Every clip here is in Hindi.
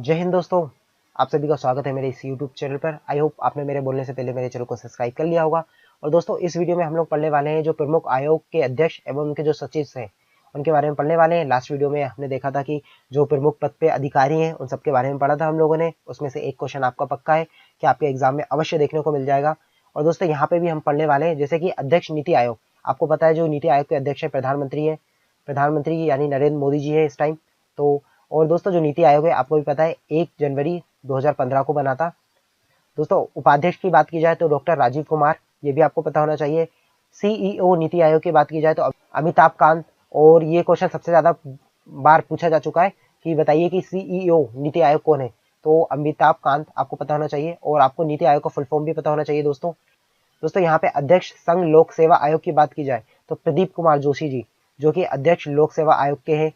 जय हिंद दोस्तों। आप सभी का स्वागत है मेरे इस YouTube चैनल पर। आई होप आपने मेरे बोलने से पहले मेरे चैनल को सब्सक्राइब कर लिया होगा। और दोस्तों इस वीडियो में हम लोग पढ़ने वाले हैं जो प्रमुख आयोग के अध्यक्ष एवं उनके जो सचिव हैं उनके बारे में पढ़ने वाले हैं। लास्ट वीडियो में हमने देखा था कि जो प्रमुख पद पे अधिकारी हैं उन सबके बारे में पढ़ा था हम लोगों ने। उसमें से एक क्वेश्चन आपका पक्का है कि आपके एग्जाम में अवश्य देखने को मिल जाएगा। और दोस्तों यहाँ पे भी हम पढ़ने वाले हैं जैसे कि अध्यक्ष नीति आयोग। आपको पता है जो नीति आयोग के अध्यक्ष है प्रधानमंत्री यानी नरेंद्र मोदी जी है इस टाइम। तो और दोस्तों जो नीति आयोग है आपको भी पता है 1 जनवरी 2015 को बना था। दोस्तों उपाध्यक्ष की बात की जाए तो डॉक्टर राजीव कुमार, ये भी आपको पता होना चाहिए। सीईओ नीति आयोग की बात की जाए तो अमिताभ कांत। और ये क्वेश्चन सबसे ज्यादा बार पूछा जा चुका है कि बताइए कि सीईओ नीति आयोग कौन है, तो अमिताभ कांत आपको पता होना चाहिए। और आपको नीति आयोग का फुल फॉर्म भी पता होना चाहिए दोस्तों यहाँ पे अध्यक्ष संघ लोक सेवा आयोग की बात की जाए तो प्रदीप कुमार जोशी जी, जो कि अध्यक्ष लोक सेवा आयोग के हैं।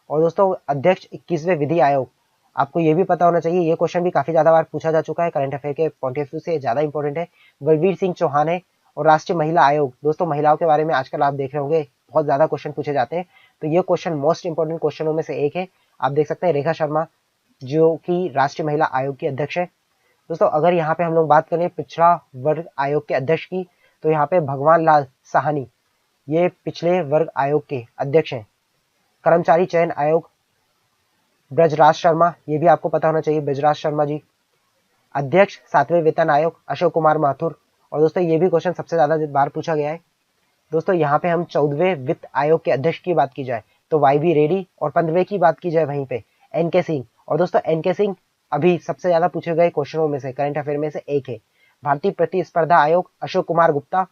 और दोस्तों अध्यक्ष 21वें विधि आयोग, आपको ये भी पता होना चाहिए, ये क्वेश्चन भी काफी ज्यादा बार पूछा जा चुका है, करंट अफेयर के पॉइंट ऑफ व्यू से ज्यादा इंपॉर्टेंट है। बलवीर सिंह चौहान है। और राष्ट्रीय महिला आयोग, दोस्तों महिलाओं के बारे में आजकल आप देख रहे होंगे बहुत ज्यादा क्वेश्चन पूछे जाते हैं, तो ये क्वेश्चन मोस्ट इंपॉर्टेंट क्वेश्चनों में से एक है। आप देख सकते हैं रेखा शर्मा जो कि राष्ट्रीय महिला आयोग की अध्यक्ष है। दोस्तों अगर यहाँ पे हम लोग बात करें पिछड़ा वर्ग आयोग के अध्यक्ष की, तो यहाँ पे भगवान लाल साहनी ये पिछले वर्ग आयोग के अध्यक्ष हैं। कर्मचारी चयन आयोग ब्रजराज शर्मा, ये भी आपको पता होना चाहिए, ब्रजराज शर्मा जी। अध्यक्ष 7वें वेतन आयोग अशोक कुमार माथुर। और दोस्तों ये भी क्वेश्चन सबसे ज्यादा बार पूछा गया है। दोस्तों यहाँ पे हम 14वें वित्त आयोग के अध्यक्ष की बात की जाए तो YV रेड्डी। और 15वें की बात की जाए वहीं पे NK सिंह। और दोस्तों NK सिंह अभी सबसे ज्यादा पूछे गए क्वेश्चनों में से, करंट अफेयर में से एक है। भारतीय प्रतिस्पर्धा आयोग अशोक कुमार गुप्ता।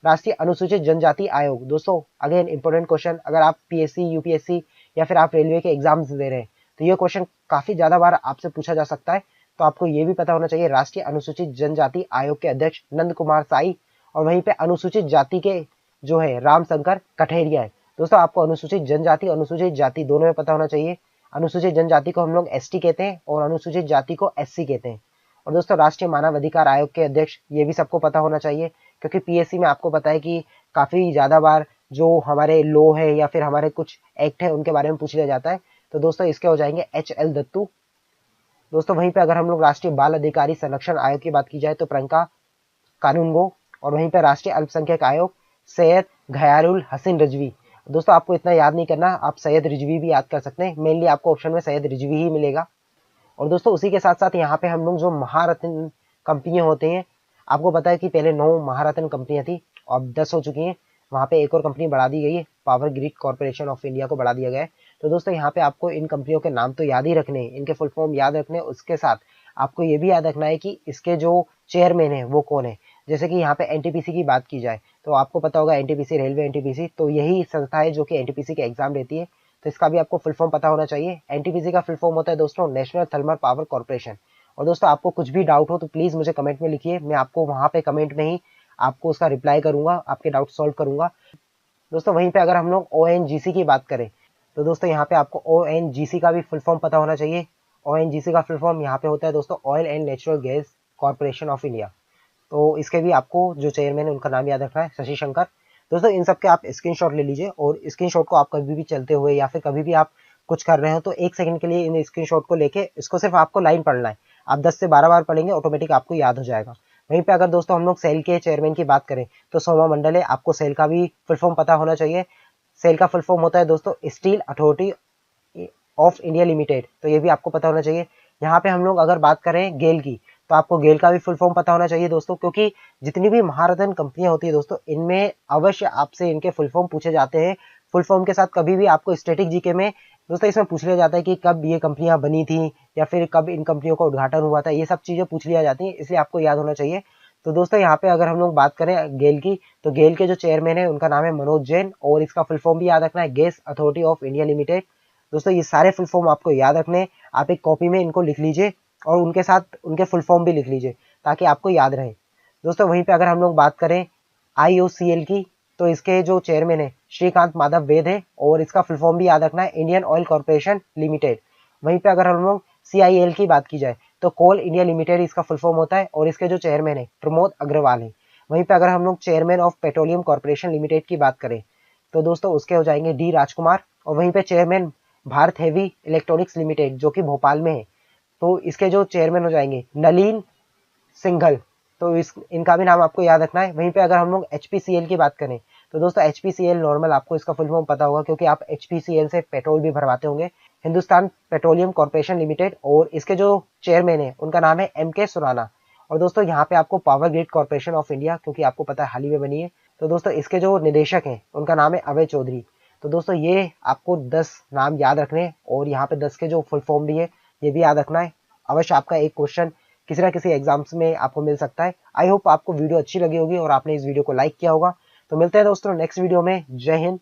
राष्ट्रीय अनुसूचित जनजाति आयोग, दोस्तों अगेन इंपॉर्टेंट क्वेश्चन, अगर आप PSC UPSC या फिर आप रेलवे के एग्जाम्स दे रहे हैं तो ये क्वेश्चन काफी ज्यादा बार आपसे पूछा जा सकता है। तो आपको ये भी पता होना चाहिए राष्ट्रीय अनुसूचित जनजाति आयोग के अध्यक्ष नंद कुमार साई। और वहीं पे अनुसूचित जाति के जो है रामशंकर कठेरिया है। दोस्तों आपको अनुसूचित जनजाति अनुसूचित जाति दोनों में पता होना चाहिए। अनुसूचित जनजाति को हम लोग ST कहते हैं और अनुसूचित जाति को SC कहते हैं। और दोस्तों राष्ट्रीय मानव अधिकार आयोग के अध्यक्ष, ये भी सबको पता होना चाहिए क्योंकि PSC में आपको पता है कि काफी ज्यादा बार जो हमारे लॉ है या फिर हमारे कुछ एक्ट है उनके बारे में पूछ लिया जाता है। तो दोस्तों इसके हो जाएंगे HL दत्तू। दोस्तों वहीं पे अगर हम लोग राष्ट्रीय बाल अधिकारी संरक्षण आयोग की बात की जाए तो प्रियंका कानूनगो। और वहीं पे राष्ट्रीय अल्पसंख्यक आयोग सैयद घयारुल हसन रिजवी। दोस्तों आपको इतना याद नहीं करना, आप सैयद रिजवी भी याद कर सकते हैं, मेनली आपको ऑप्शन में सैयद रिजवी ही मिलेगा। और दोस्तों उसी के साथ साथ यहाँ पे हम लोग जो महारत्न कंपनियां होते हैं, आपको पता है कि पहले 9 महारत्न कंपनियां थी, अब 10 हो चुकी हैं। वहां पे एक और कंपनी बढ़ा दी गई है, power grid corporation of India को बढ़ा दिया गया है। तो दोस्तों यहाँ पे आपको इन कंपनियों के नाम तो याद ही रखने हैं, इनके फुल फॉर्म याद रखने, उसके साथ आपको ये भी याद रखना है कि इसके जो चेयरमैन है वो कौन है। जैसे कि यहाँ पे NTPC की बात की जाए तो आपको पता होगा NTPC रेलवे NTPC, तो यही संस्था है जो कि NTPC के एग्जाम देती है। तो इसका भी आपको फुल फॉर्म पता होना चाहिए। NTPC का फुल फॉर्म होता है दोस्तों नेशनल थर्मल पावर कॉर्पोरेशन। और दोस्तों आपको कुछ भी डाउट हो तो प्लीज मुझे कमेंट में लिखिए, मैं आपको वहां पे कमेंट में ही आपको उसका रिप्लाई करूंगा, आपके डाउट सॉल्व करूंगा। दोस्तों वहीं पे अगर हम लोग ONGC की बात करें तो दोस्तों यहाँ पे आपको ONGC का भी फुल फॉर्म पता होना चाहिए। ONGC का फुल फॉर्म यहाँ पे होता है दोस्तों oil and natural gas corporation of India. तो इसके भी आपको जो चेयरमैन है उनका नाम याद रखना है, शशि शंकर। दोस्तों इन सब के आप स्क्रीनशॉट ले लीजिए और स्क्रीनशॉट को आप कभी भी चलते हुए या फिर कभी भी आप कुछ कर रहे हो तो 1 सेकंड के लिए इन स्क्रीनशॉट को लेके इसको सिर्फ आपको लाइन पढ़ना है। आप 10 से 12 बार पढ़ेंगे ऑटोमेटिक आपको याद हो जाएगा। वहीं पे अगर दोस्तों हम लोग सेल के चेयरमैन की बात करें तो सोमा मंडल है, आपको सेल का भी फुल फॉर्म पता होना चाहिए। सेल का फुल फॉर्म होता है दोस्तों steel authority of India limited, तो ये भी आपको पता होना चाहिए। यहाँ पे हम लोग अगर बात करें गेल की तो आपको गेल का भी फुल फॉर्म पता होना चाहिए दोस्तों, क्योंकि जितनी भी महारत्न कंपनियां होती है दोस्तों इनमें अवश्य आपसे इनके फुल फॉर्म पूछे जाते हैं। फुल फॉर्म के साथ कभी भी आपको स्टैटिक जीके में दोस्तों इसमें पूछ लिया जाता है कि कब ये कंपनियां बनी थी या फिर कब इन कंपनियों का उद्घाटन हुआ था, ये सब चीजें पूछ लिया जाती है, इसलिए आपको याद होना चाहिए। तो दोस्तों यहाँ पे अगर हम लोग बात करें गेल की तो गेल के जो चेयरमैन है उनका नाम है मनोज जैन और इसका फुल फॉर्म भी याद रखना है gas authority of India limited. दोस्तों ये सारे फुल फॉर्म आपको याद रखने, आप एक कॉपी में इनको लिख लीजिए और उनके साथ उनके फुल फॉर्म भी लिख लीजिए ताकि आपको याद रहे। दोस्तों वहीं पे अगर हम लोग बात करें IOCL की तो इसके जो चेयरमैन है श्रीकांत माधव वेद है और इसका फुल फॉर्म भी याद रखना है इंडियन ऑयल कॉर्पोरेशन लिमिटेड। वहीं पे अगर हम लोग CIL की बात की जाए तो कोल इंडिया लिमिटेड इसका फुल फॉर्म होता है और इसके जो चेयरमैन है प्रमोद अग्रवाल है। वहीं पे अगर हम लोग chairman of petroleum corporation limited की बात करें तो दोस्तों उसके हो जाएंगे D राजकुमार। और वहीं पे chairman Bharat heavy electronics limited जो कि भोपाल में है तो इसके जो चेयरमैन हो जाएंगे नलीन सिंघल, तो इनका भी नाम आपको याद रखना है। वहीं पे अगर हम लोग HPCL की बात करें तो दोस्तों HPCL नॉर्मल आपको इसका फुल फॉर्म पता होगा, क्योंकि आप HPCL से पेट्रोल भी भरवाते होंगे, हिंदुस्तान पेट्रोलियम कॉर्पोरेशन लिमिटेड। और इसके जो चेयरमैन है उनका नाम है MK सुराना। और दोस्तों यहाँ पे आपको power grid corporation of India, क्योंकि आपको पता है हाल ही में बनी है, तो दोस्तों इसके जो निदेशक हैं उनका नाम है अभय चौधरी। तो दोस्तों ये आपको 10 नाम याद रखने हैं, और यहाँ पे 10 के जो फुल फॉर्म भी है ये भी याद रखना है। अवश्य आपका एक क्वेश्चन किसी ना किसी एग्जाम्स में आपको मिल सकता है। आई होप आपको वीडियो अच्छी लगी होगी और आपने इस वीडियो को लाइक किया होगा। तो मिलते हैं दोस्तों नेक्स्ट वीडियो में। जय हिंद,